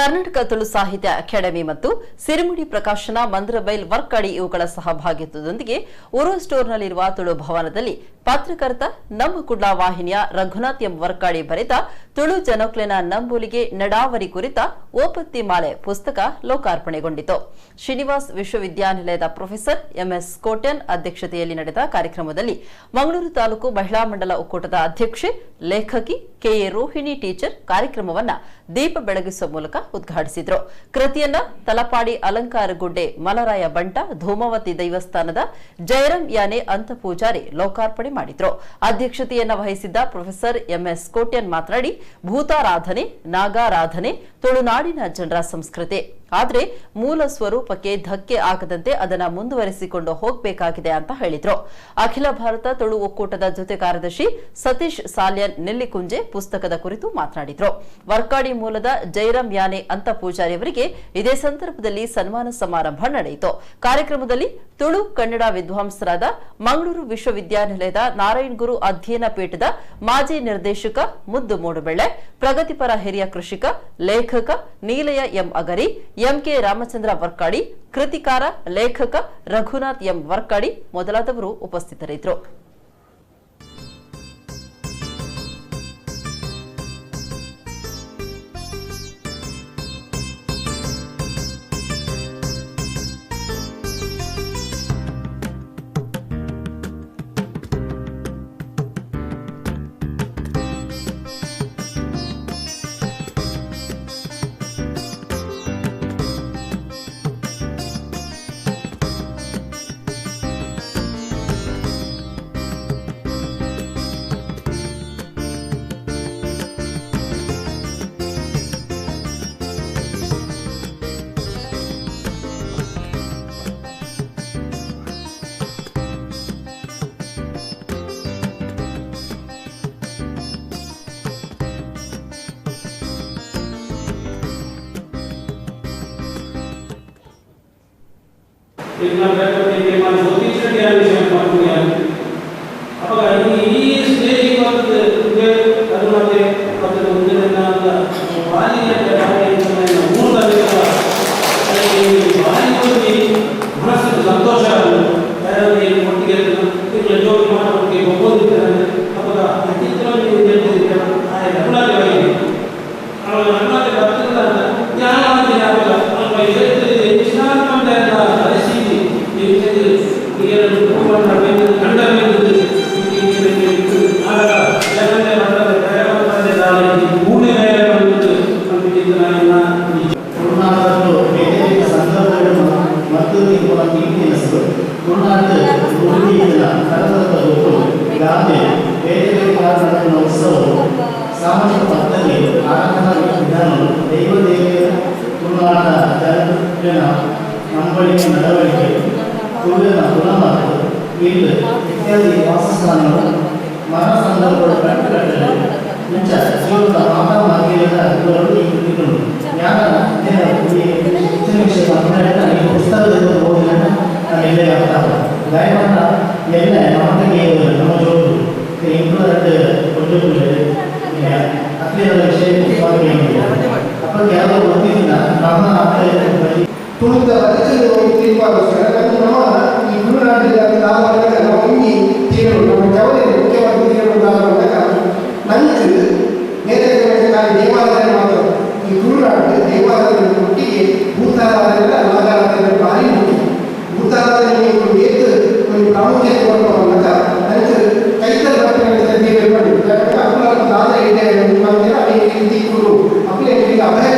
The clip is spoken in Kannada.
ಕರ್ನಾಟಕ ತುಳು ಸಾಹಿತ್ಯ ಅಕಾಡೆಮಿ ಮತ್ತು ಸಿರಿಮುಡಿ ಪ್ರಕಾಶನ ಮಂದ್ರಬೈಲ್ ವರ್ಕಾಡಿ ಇವುಗಳ ಸಹಭಾಗಿತ್ವದೊಂದಿಗೆ ಉರು ಸ್ಟೋರ್ನಲ್ಲಿರುವ ತುಳು ಭವನದಲ್ಲಿ ಪತ್ರಕರ್ತ ನಮ್ಮ ಕುಡ್ಲ ವಾಹಿನಿಯ ರಘುನಾಥ್ ಎಂ ವರ್ಕಾಡಿ ಬರೆದ ತುಳು ಜನಕ್ಲೆನ ನಂಬೂಲಿಗೆ ನಡಾವರಿ ಕುರಿತ ಓಪತ್ತಿ ಮಾಲೆ ಪುಸ್ತಕ ಲೋಕಾರ್ಪಣೆಗೊಂಡಿತು. ಶ್ರೀನಿವಾಸ್ ವಿಶ್ವವಿದ್ಯಾನಿಲಯದ ಪ್ರೊಫೆಸರ್ ಎಂಎಸ್ ಕೋಟ್ಯನ್ ಅಧ್ಯಕ್ಷತೆಯಲ್ಲಿ ನಡೆದ ಕಾರ್ಯಕ್ರಮದಲ್ಲಿ ಮಂಗಳೂರು ತಾಲೂಕು ಮಹಿಳಾ ಮಂಡಲ ಒಕ್ಕೂಟದ ಅಧ್ಯಕ್ಷೆ ಲೇಖಕಿ ಕೆಎ ರೋಹಿಣಿ ಟೀಚರ್ ಕಾರ್ಯಕ್ರಮವನ್ನು ದೀಪ ಬೆಳಗಿಸುವ ಮೂಲಕ ಉದ್ಘಾಟಿಸಿದರು. ಕೃತಿಯನ್ನ ತಲಪಾಡಿ ಅಲಂಕಾರಗುಡ್ಡೆ ಮಲರಾಯ ಬಂಟ ಧೂಮವತಿ ದೈವಸ್ಥಾನದ ಜಯರಾಮ್ ಯಾನೆ ಅಂತ ಪೂಜಾರಿ ಲೋಕಾರ್ಪಣೆ ಮಾಡಿದ್ರು. ಅಧ್ಯಕ್ಷತೆಯನ್ನು ವಹಿಸಿದ್ದ ಪ್ರೊಫೆಸರ್ ಎಂಎಸ್ ಕೋಟ್ಯನ್ ಮಾತನಾಡಿ, ಭೂತಾರಾಧನೆ ನಾಗಾರಾಧನೆ ತುಳುನಾಡಿನ ಜನರ ಸಂಸ್ಕೃತಿ, ಆದರೆ ಮೂಲ ಸ್ವರೂಪಕ್ಕೆ ಧಕ್ಕೆ ಆಗದಂತೆ ಅದನ್ನು ಮುಂದುವರಿಸಿಕೊಂಡು ಹೋಗಬೇಕಾಗಿದೆ ಅಂತ ಹೇಳಿದ್ರು. ಅಖಿಲ ಭಾರತ ತುಳು ಒಕ್ಕೂಟದ ಜೊತೆ ಕಾರ್ಯದರ್ಶಿ ಸತೀಶ್ ಸಾಲ್ಯನ್ ನೆಲ್ಲಿಕುಂಜೆ ಪುಸ್ತಕದ ಕುರಿತು ಮಾತನಾಡಿದ್ರು. ವರ್ಕಾಡಿ ಮೂಲದ ಜಯರಾಮ್ ಯಾನೆ ಅಂತ ಪೂಜಾರಿ ಅವರಿಗೆ ಇದೇ ಸಂದರ್ಭದಲ್ಲಿ ಸನ್ಮಾನ ಸಮಾರಂಭ ನಡೆಯಿತು. ಕಾರ್ಯಕ್ರಮದಲ್ಲಿ ತುಳು ಕನ್ನಡ ವಿದ್ವಾಂಸರಾದ ಮಂಗಳೂರು ವಿಶ್ವವಿದ್ಯಾನಿಲಯದ ನಾರಾಯಣ್ ಗುರು ಅಧ್ಯಯನ ಪೀಠದ ಮಾಜಿ ನಿರ್ದೇಶಕ ಮುದ್ದು ಮೂಡುಬೆಳ್ಳೆ, ಪ್ರಗತಿಪರ ಹಿರಿಯ ಕೃಷಿಕ ಲೇಖಕ ನೀಲಯ ಎಂ ಅಗರಿ, ಎಂಕೆ ರಾಮಚಂದ್ರ ವರ್ಕಾಡಿ, ಕೃತಿಕಾರ ಲೇಖಕ ರಘುನಾಥ್ ಎಂ ವರ್ಕಾಡಿ ಮೊದಲಾದವರು ಉಪಸ್ಥಿತರಿದ್ದರು. इतना बेहतर तरीके से बहुत ही चढ़िया विषय पर किया अब ये स्टेज पर जो करुणा के पत्र उनके ना वाली है जगह में मूल का देखा ये वाली को भी मनस संतोष है यार ये मोटी के ये जो हमारा के बहुत तरह अब का चित्र में ये जो आए करुणा के भाई और करुणा के बात करना क्या बात है आप और ये विशाल मंदिर का ಸಾಮಾಜಿಕ ಪದ್ಧತಿ ಆರಾಧನಾ ವಿಧಾನಗಳು ದೈವ ದೇವರ ತುಳುನಾಡ ಜನರ ನಂಬಳಿಕೆ ನಡವಳಿಕೆ ತುಳುವಿನ ಗುಣಮಟ್ಟು ಇಲ್ಲು ಇತ್ಯಾದಿ ವಾಸಸ್ಥಾನಗಳು ಮರ ಸಂದರ್ಭಗಳು ಕಟ್ಟುಕಟ್ಟಲು ಮುಂಚ ಜೀವನದ ಮಾತಾ ಮಾರ್ಗದ ಇವರನ್ನು ಈ ಕೃತಿಗಳು ಯಾರ ಹೆಚ್ಚಿನ ವಿಷಯ ಮಾತನಾಡಿದ ಈ ಪುಸ್ತಕದಿಂದ ಓದಿದ ನಾನು ಎಲ್ಲೇ ಆಗ್ತಾವೆ ದಯಮಾಡ ಎಲ್ಲ ನಮಗೆ ನಮ್ಮ ಜೋಡು ಇಂಪ್ರೂವ್ಮೆಂಟ್ ಕೊಟ್ಟು ಅತ್ಯಂತ ವಿಷಯ ಅಪ್ಪ ಯಾರೋ ಗೊತ್ತಿಲ್ಲ ನಮ್ಮ ತುಳಿದ ರಚನೆ ತೀರ್ಮಾನಿಸಿದರೆ ನಮ್ಮ ಈ ತುಳುನಾಡಿನ ದಾವಣಗೆರೆ ನಮ್ಮ ಈ ತೀರಗಳು ನಮ್ಮ ಜವಳಿ ಮುಖ್ಯವಾಗಿ ತೀರಗಳು ದಾವಣಗೆರೆ ನಂಗೆ ಬೇರೆ ಬೇರೆ ದೇವಾಲಯ ಮಾತ್ರ ಈ ತುಳುನಾಡು ದೇವಾಲಯದ ಒಟ್ಟಿಗೆ ಭೂತಾರಾಧನೆ ನಾಗಾರಾಧನೆ ಭಾರಿ ಮುಖ್ಯ. ಭೂತಾರಾಧನೆ ಏತು ಒಂದು ಪ್ರಾಮುಖ್ಯತೆ ಕೊಡುವಾಗ ನಂಗೆ ಕೈತಲ್ ಬಟ್ಟೆ ದೇವರು ಮಾಡಿದ್ದಾರೆ ಅಪ್ಪನ ದಾದ ಇದೆ ಮಾಡ್ತಾರೆ ಅದೇ ರೀತಿ ಅಪ್ಪನ ಅಭಯ